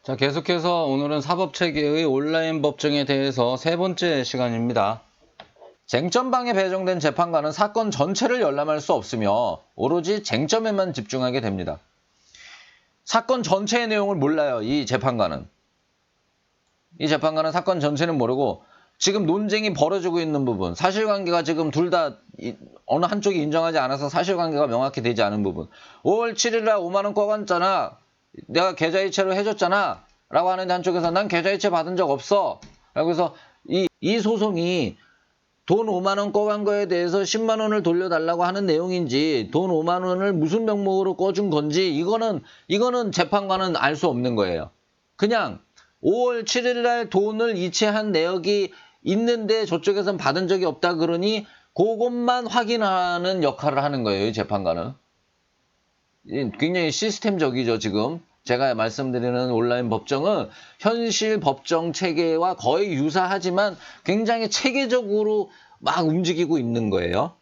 자, 계속해서 오늘은 사법체계의 온라인 법정에 대해서 세 번째 시간입니다. 쟁점방에 배정된 재판관은 사건 전체를 열람할 수 없으며 오로지 쟁점에만 집중하게 됩니다. 사건 전체의 내용을 몰라요, 이 재판관은. 이 재판관은 사건 전체는 모르고 지금 논쟁이 벌어지고 있는 부분, 사실관계가 지금 둘 다 어느 한쪽이 인정하지 않아서 사실관계가 명확히 되지 않은 부분, 5월 7일날 5만원 꿔갔잖아, 내가 계좌이체로 해줬잖아 라고 하는데 한쪽에서 난 계좌이체 받은 적 없어 라고 해서 이 소송이 돈 5만원 꿔간 거에 대해서 10만원을 돌려달라고 하는 내용인지 돈 5만원을 무슨 명목으로 꿔준 건지 이거는 재판관은 알 수 없는 거예요. 그냥 5월 7일날 돈을 이체한 내역이 있는데 저쪽에선 받은 적이 없다 그러니 그것만 확인하는 역할을 하는 거예요, 이 재판관은. 굉장히 시스템적이죠, 지금. 제가 말씀드리는 온라인 법정은 현실 법정 체계와 거의 유사하지만 굉장히 체계적으로 막 움직이고 있는 거예요.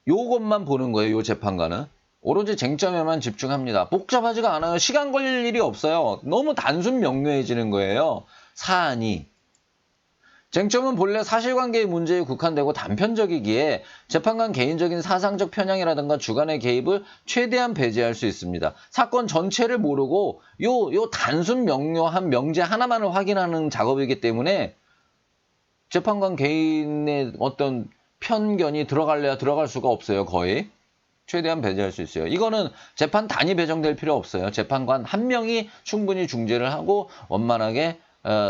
요것만 보는 거예요, 요 재판관은. 오로지 쟁점에만 집중합니다. 복잡하지가 않아요. 시간 걸릴 일이 없어요. 너무 단순 명료해지는 거예요, 사안이. 쟁점은 본래 사실관계의 문제에 국한되고 단편적이기에 재판관 개인적인 사상적 편향이라든가 주관의 개입을 최대한 배제할 수 있습니다. 사건 전체를 모르고 요 단순 명료한 명제 하나만을 확인하는 작업이기 때문에 재판관 개인의 어떤 편견이 들어갈래야 들어갈 수가 없어요. 거의. 최대한 배제할 수 있어요. 이거는 재판 단위 배정될 필요 없어요. 재판관 한 명이 충분히 중재를 하고 원만하게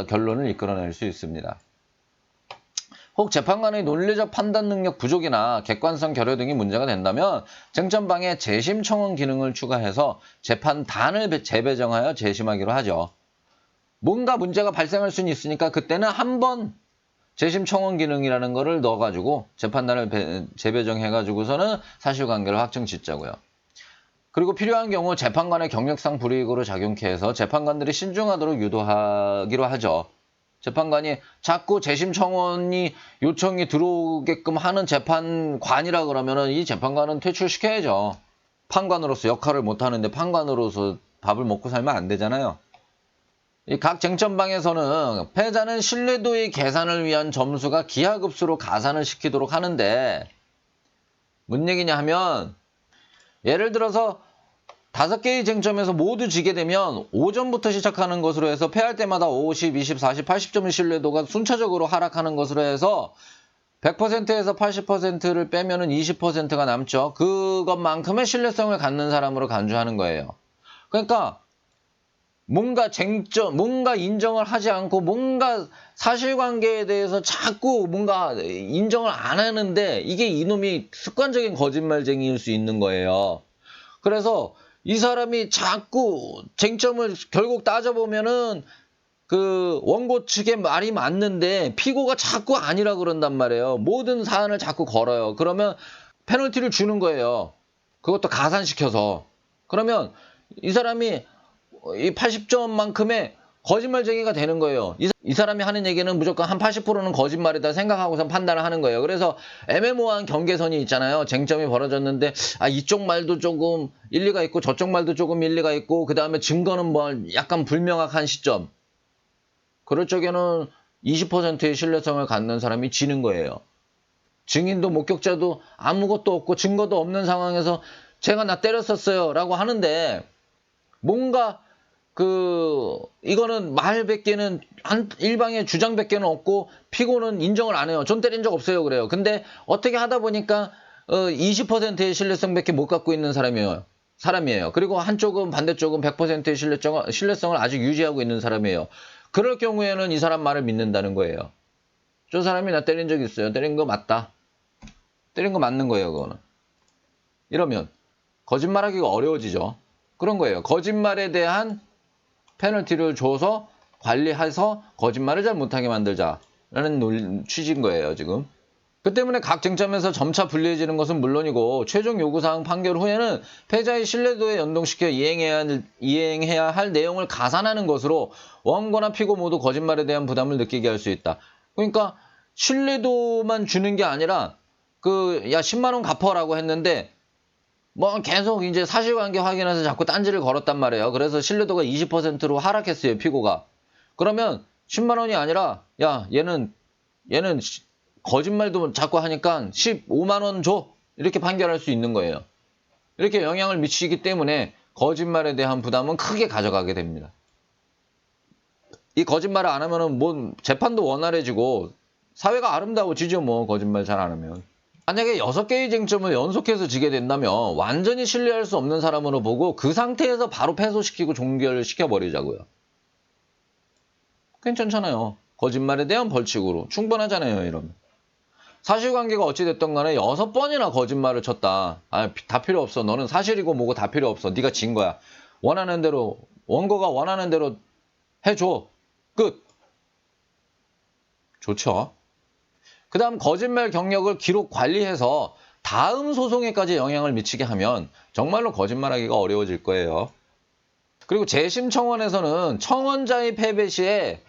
결론을 이끌어낼 수 있습니다. 혹 재판관의 논리적 판단 능력 부족이나 객관성 결여 등이 문제가 된다면 쟁점방에 재심 청원 기능을 추가해서 재판단을 재배정하여 재심하기로 하죠. 뭔가 문제가 발생할 수는 있으니까 그때는 한번 재심 청원 기능이라는 거를 넣어가지고 재판단을 재배정해가지고서는 사실관계를 확정 짓자고요. 그리고 필요한 경우 재판관의 경력상 불이익으로 작용케 해서 재판관들이 신중하도록 유도하기로 하죠. 재판관이 자꾸 재심 청원이 요청이 들어오게끔 하는 재판관이라 그러면은 이 재판관은 퇴출시켜야죠. 판관으로서 역할을 못하는데 판관으로서 밥을 먹고 살면 안 되잖아요. 이 각 쟁점방에서는 패자는 신뢰도의 계산을 위한 점수가 기하급수로 가산을 시키도록 하는데 뭔 얘기냐 하면 예를 들어서 5개의 쟁점에서 모두 지게 되면 5점부터 시작하는 것으로 해서 패할 때마다 50, 20, 40, 80점의 신뢰도가 순차적으로 하락하는 것으로 해서 100%에서 80%를 빼면은 20%가 남죠. 그것만큼의 신뢰성을 갖는 사람으로 간주하는 거예요. 그러니까 뭔가 인정을 하지 않고 뭔가 사실관계에 대해서 자꾸 뭔가 인정을 안 하는데 이게 이놈이 습관적인 거짓말쟁이일 수 있는 거예요. 그래서 이 사람이 자꾸 쟁점을 결국 따져보면은 그 원고 측의 말이 맞는데 피고가 자꾸 아니라 그런단 말이에요. 모든 사안을 자꾸 걸어요. 그러면 페널티를 주는 거예요. 그것도 가산시켜서. 그러면 이 사람이 이 80점만큼의 거짓말쟁이가 되는 거예요. 이 사람이 하는 얘기는 무조건 한 80%는 거짓말이다 생각하고선 판단을 하는 거예요. 그래서 애매모호한 경계선이 있잖아요. 쟁점이 벌어졌는데 이쪽 말도 조금 일리가 있고 저쪽 말도 조금 일리가 있고 그 다음에 증거는 뭐 약간 불명확한 시점. 그럴 적에는 20%의 신뢰성을 갖는 사람이 지는 거예요. 증인도 목격자도 아무것도 없고 증거도 없는 상황에서 제가 나 때렸었어요 라고 하는데 뭔가 이거는 말밖에는 일방의 주장밖에는 없고 피고는 인정을 안 해요. 전 때린 적 없어요 그래요. 근데 어떻게 하다 보니까 20%의 신뢰성밖에 못 갖고 있는 사람이에요. 그리고 한쪽은 반대쪽은 100%의 신뢰성을 아직 유지하고 있는 사람이에요. 그럴 경우에는 이 사람 말을 믿는다는 거예요. 저 사람이 나 때린 적 있어요. 때린 거 맞다. 때린 거 맞는 거예요 그거는. 이러면 거짓말하기가 어려워지죠. 그런 거예요. 거짓말에 대한 페널티를 줘서 관리해서 거짓말을 잘 못하게 만들자라는 취지인 거예요, 지금. 그 때문에 각 쟁점에서 점차 불리해지는 것은 물론이고 최종 요구사항 판결 후에는 패자의 신뢰도에 연동시켜 이행해야 할 내용을 가산하는 것으로 원고나 피고 모두 거짓말에 대한 부담을 느끼게 할 수 있다. 그러니까 신뢰도만 주는 게 아니라 야 10만 원 갚아라고 했는데 뭐 계속 이제 사실관계 확인해서 자꾸 딴지를 걸었단 말이에요. 그래서 신뢰도가 20%로 하락했어요, 피고가. 그러면 10만 원이 아니라 야, 얘는 거짓말도 자꾸 하니까 15만 원 줘. 이렇게 판결할 수 있는 거예요. 이렇게 영향을 미치기 때문에 거짓말에 대한 부담은 크게 가져가게 됩니다. 이 거짓말을 안 하면은 뭐 재판도 원활해지고 사회가 아름다워지죠, 뭐 거짓말 잘 안 하면. 만약에 6개의 쟁점을 연속해서 지게 된다면 완전히 신뢰할 수 없는 사람으로 보고 그 상태에서 바로 패소시키고 종결시켜버리자고요. 괜찮잖아요. 거짓말에 대한 벌칙으로 충분하잖아요, 이러면. 사실관계가 어찌됐든 간에 6번이나 거짓말을 쳤다. 아, 다 필요 없어. 너는 사실이고 뭐고 다 필요 없어. 네가 진 거야. 원하는 대로, 원고가 원하는 대로 해줘. 끝. 좋죠. 그 다음 거짓말 경력을 기록 관리해서 다음 소송에까지 영향을 미치게 하면 정말로 거짓말하기가 어려워질 거예요. 그리고 재심 청원에서는 청원자의 패배 시에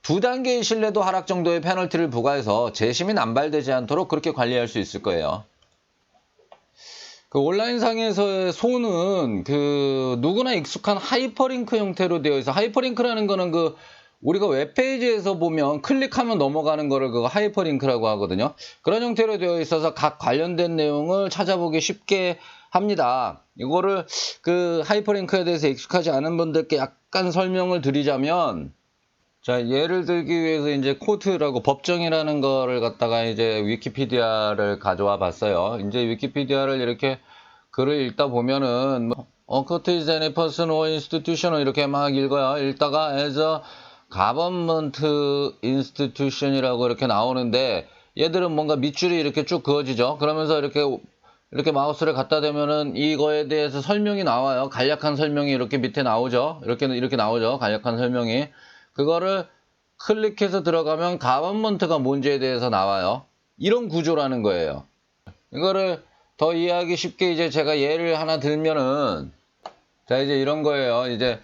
2단계의 신뢰도 하락 정도의 페널티를 부과해서 재심이 남발되지 않도록 그렇게 관리할 수 있을 거예요. 그 온라인상에서의 손은 누구나 익숙한 하이퍼링크 형태로 되어 있어. 하이퍼링크라는 거는 우리가 웹페이지에서 보면 클릭하면 넘어가는 거를 하이퍼링크라고 하거든요. 그런 형태로 되어 있어서 각 관련된 내용을 찾아보기 쉽게 합니다. 이거를 하이퍼링크에 대해서 익숙하지 않은 분들께 약간 설명을 드리자면, 자, 예를 들기 위해서 이제 코트라고 법정이라는 거를 갖다가 이제 위키피디아를 가져와 봤어요. 이제 위키피디아를 이렇게 글을 읽다 보면은 court is any person or institution 이렇게 막 읽어요. 읽다가 as a government institution이라고 이렇게 나오는데 얘들은 뭔가 밑줄이 이렇게 쭉 그어지죠. 그러면서 이렇게 마우스를 갖다 대면은 이거에 대해서 설명이 나와요. 간략한 설명이 이렇게 밑에 나오죠. 이렇게 나오죠. 간략한 설명이. 그거를 클릭해서 들어가면 가버먼트가 뭔지에 대해서 나와요. 이런 구조라는 거예요. 이거를 더 이해하기 쉽게 이제 제가 예를 하나 들면은, 자, 이제 이런 거예요. 이제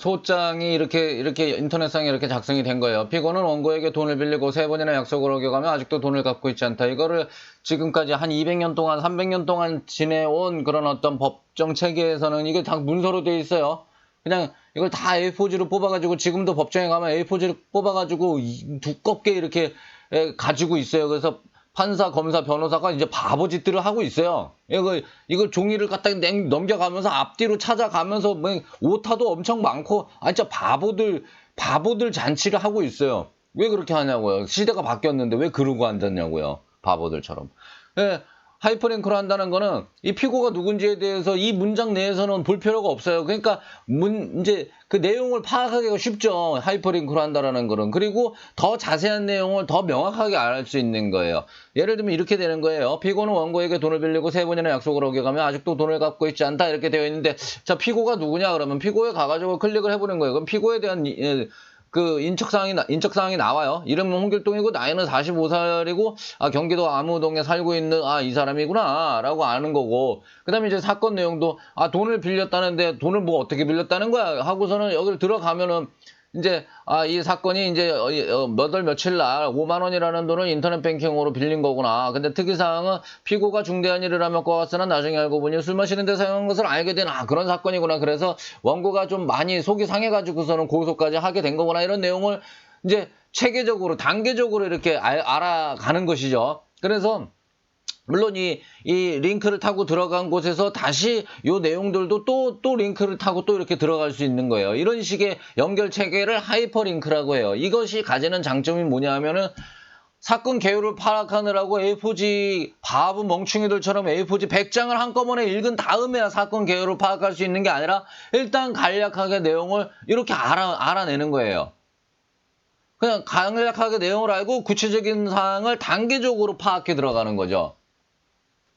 소장이 이렇게 인터넷상에 이렇게 작성이 된 거예요. 피고는 원고에게 돈을 빌리고 3번이나 약속을 어겨가며 아직도 돈을 갚고 있지 않다. 이거를 지금까지 한 200년 동안, 300년 동안 지내온 그런 어떤 법정 체계에서는 이게 다 문서로 되어 있어요. 그냥 이걸 다 A4지로 뽑아가지고 지금도 법정에 가면 A4지를 뽑아가지고 두껍게 이렇게 가지고 있어요. 그래서 판사, 검사, 변호사가 이제 바보짓들을 하고 있어요. 이걸 종이를 갖다 넘겨가면서 앞뒤로 찾아가면서 뭐 오타도 엄청 많고, 진짜 바보들 잔치를 하고 있어요. 왜 그렇게 하냐고요. 시대가 바뀌었는데 왜 그러고 앉았냐고요. 바보들처럼. 예, 하이퍼링크로 한다는 거는 이 피고가 누군지에 대해서 이 문장 내에서는 볼 필요가 없어요. 그러니까 이제 그 내용을 파악하기가 쉽죠. 하이퍼링크로 한다는 거는. 그리고 더 자세한 내용을 더 명확하게 알 수 있는 거예요. 예를 들면 이렇게 되는 거예요. 피고는 원고에게 돈을 빌리고 3번이나 약속을 어겨가며 아직도 돈을 갚고 있지 않다. 이렇게 되어 있는데, 자, 피고가 누구냐 그러면 피고에 가가지고 클릭을 해보는 거예요. 그럼 피고에 대한 인적사항이 나와요. 이름은 홍길동이고, 나이는 45살이고, 경기도 아무동에 살고 있는, 이 사람이구나, 라고 아는 거고, 그 다음에 이제 사건 내용도, 돈을 빌렸다는데, 돈을 뭐 어떻게 빌렸다는 거야? 하고서는 여기를 들어가면은, 이제, 이 사건이 이제, 몇 월 며칠 날 5만 원이라는 돈을 인터넷 뱅킹으로 빌린 거구나. 근데 특이사항은 피고가 중대한 일을 하며 꿔왔으나 나중에 알고 보니 술 마시는 데 사용한 것을 알게 된, 그런 사건이구나. 그래서 원고가 좀 많이 속이 상해가지고서는 고소까지 하게 된 거구나. 이런 내용을 이제 체계적으로, 단계적으로 이렇게 알아가는 것이죠. 그래서, 물론 이 링크를 타고 들어간 곳에서 다시 요 내용들도 또 링크를 타고 또 이렇게 들어갈 수 있는 거예요. 이런 식의 연결 체계를 하이퍼링크라고 해요. 이것이 가지는 장점이 뭐냐 하면은 사건 개요를 파악하느라고 A4지 바보 멍충이들처럼 A4지 100장을 한꺼번에 읽은 다음에야 사건 개요를 파악할 수 있는 게 아니라 일단 간략하게 내용을 이렇게 알아내는 거예요. 그냥 간략하게 내용을 알고 구체적인 사항을 단계적으로 파악해 들어가는 거죠.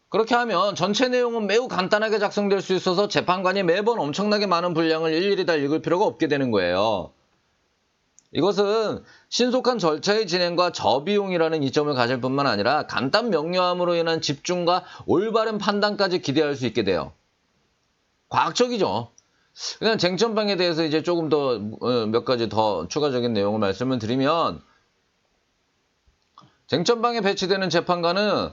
그렇게 하면 전체 내용은 매우 간단하게 작성될 수 있어서 재판관이 매번 엄청나게 많은 분량을 일일이 다 읽을 필요가 없게 되는 거예요. 이것은 신속한 절차의 진행과 저비용이라는 이점을 가질 뿐만 아니라 간단 명료함으로 인한 집중과 올바른 판단까지 기대할 수 있게 돼요. 과학적이죠. 그냥 쟁점방에 대해서 이제 조금 더 몇 가지 더 추가적인 내용을 말씀을 드리면, 쟁점방에 배치되는 재판관은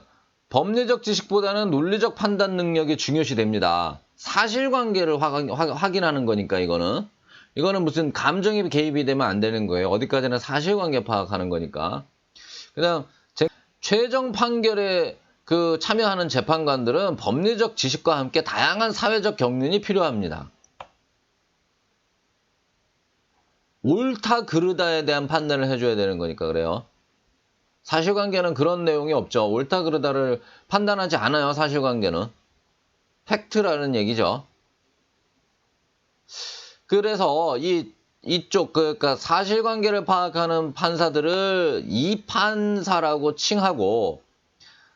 법리적 지식보다는 논리적 판단 능력이 중요시 됩니다. 사실관계를 확인하는 거니까 이거는 무슨 감정이 개입이 되면 안 되는 거예요. 어디까지나 사실관계 파악하는 거니까. 그다음 최종 판결에 참여하는 재판관들은 법리적 지식과 함께 다양한 사회적 경륜이 필요합니다. 옳다 그르다에 대한 판단을 해줘야 되는 거니까 그래요. 사실관계는 그런 내용이 없죠. 옳다 그르다를 판단하지 않아요. 사실관계는. 팩트라는 얘기죠. 그래서 이쪽 그러니까 사실관계를 파악하는 판사들을 이판사라고 칭하고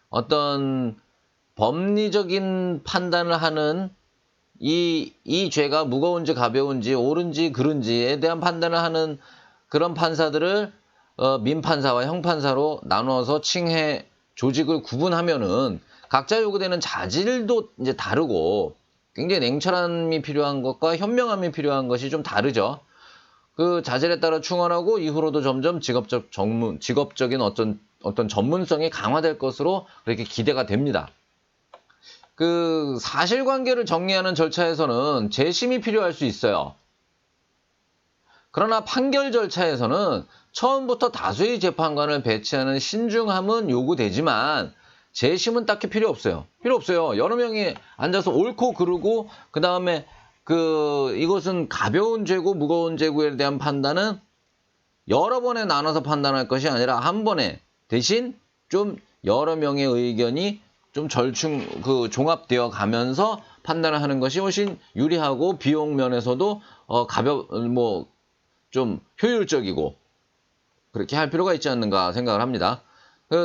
어떤 법리적인 판단을 하는 이 죄가 무거운지 가벼운지 옳은지 그른지에 대한 판단을 하는 그런 판사들을 민판사와 형판사로 나눠서 칭해 조직을 구분하면은 각자 요구되는 자질도 이제 다르고 굉장히 냉철함이 필요한 것과 현명함이 필요한 것이 좀 다르죠. 그 자질에 따라 충원하고 이후로도 점점 직업적인 어떤 전문성이 강화될 것으로 그렇게 기대가 됩니다. 그 사실관계를 정리하는 절차에서는 재심이 필요할 수 있어요. 그러나 판결 절차에서는 처음부터 다수의 재판관을 배치하는 신중함은 요구되지만 재심은 딱히 필요 없어요. 여러 명이 앉아서 옳고 그르고 그 다음에 이것은 가벼운 죄고 무거운 죄고에 대한 판단은 여러 번에 나눠서 판단할 것이 아니라 한 번에 대신 좀 여러 명의 의견이 좀 종합되어 가면서 판단을 하는 것이 훨씬 유리하고 비용 면에서도 좀 효율적이고 그렇게 할 필요가 있지 않는가 생각을 합니다.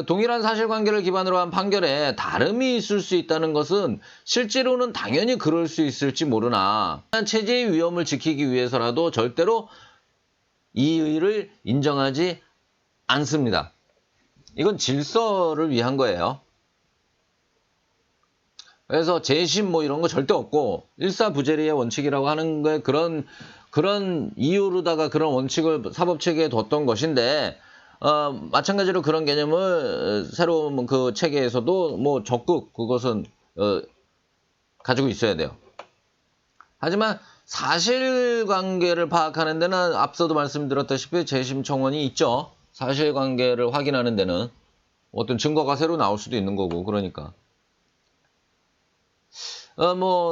동일한 사실관계를 기반으로 한 판결에 다름이 있을 수 있다는 것은 실제로는 당연히 그럴 수 있을지 모르나 체제의 위험을 지키기 위해서라도 절대로 이의를 인정하지 않습니다. 이건 질서를 위한 거예요. 그래서 재심 이런 거 절대 없고 일사부재리의 원칙이라고 하는 거에 그런 이유로다가 그런 원칙을 사법체계에 뒀던 것인데 마찬가지로 그런 개념을 새로운 그 체계에서도 적극 그것은 가지고 있어야 돼요. 하지만 사실관계를 파악하는 데는 앞서도 말씀드렸다시피 재심 청원이 있죠. 사실관계를 확인하는 데는 어떤 증거가 새로 나올 수도 있는 거고 그러니까.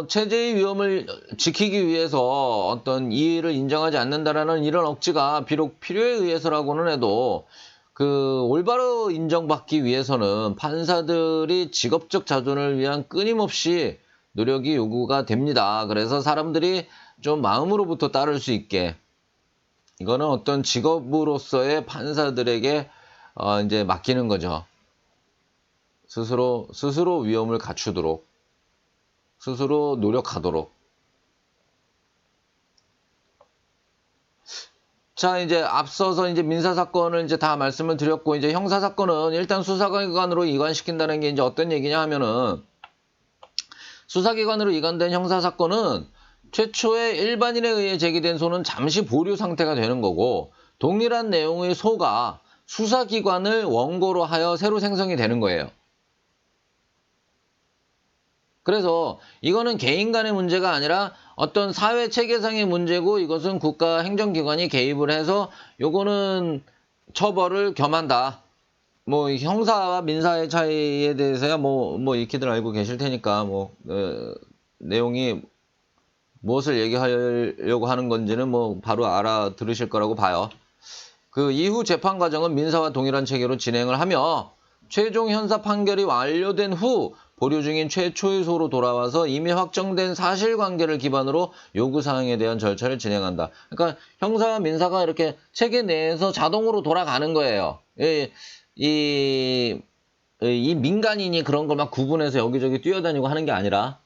체제의 위험을 지키기 위해서 어떤 이의를 인정하지 않는다라는 이런 억지가 비록 필요에 의해서라고는 해도 올바로 인정받기 위해서는 판사들이 직업적 자존을 위한 끊임없이 노력이 요구가 됩니다. 그래서 사람들이 좀 마음으로부터 따를 수 있게 이거는 어떤 직업으로서의 판사들에게 이제 맡기는 거죠. 스스로 위험을 갖추도록. 스스로 노력하도록. 자, 이제 앞서서 이제 민사사건을 이제 다 말씀을 드렸고, 이제 형사사건은 일단 수사기관으로 이관시킨다는 게 이제 어떤 얘기냐 하면은, 수사기관으로 이관된 형사사건은 최초에 일반인에 의해 제기된 소는 잠시 보류 상태가 되는 거고, 동일한 내용의 소가 수사기관을 원고로 하여 새로 생성이 되는 거예요. 그래서 이거는 개인 간의 문제가 아니라 어떤 사회 체계상의 문제고 이것은 국가 행정기관이 개입을 해서 요거는 처벌을 겸한다. 형사와 민사의 차이에 대해서야 익히들 알고 계실 테니까 내용이 무엇을 얘기하려고 하는 건지는 바로 알아들으실 거라고 봐요. 그 이후 재판 과정은 민사와 동일한 체계로 진행을 하며 최종 형사 판결이 완료된 후 보류 중인 최초의 소로 돌아와서 이미 확정된 사실관계를 기반으로 요구사항에 대한 절차를 진행한다. 그러니까 형사와 민사가 이렇게 체계 내에서 자동으로 돌아가는 거예요. 이 민간인이 그런 걸 막 구분해서 여기저기 뛰어다니고 하는 게 아니라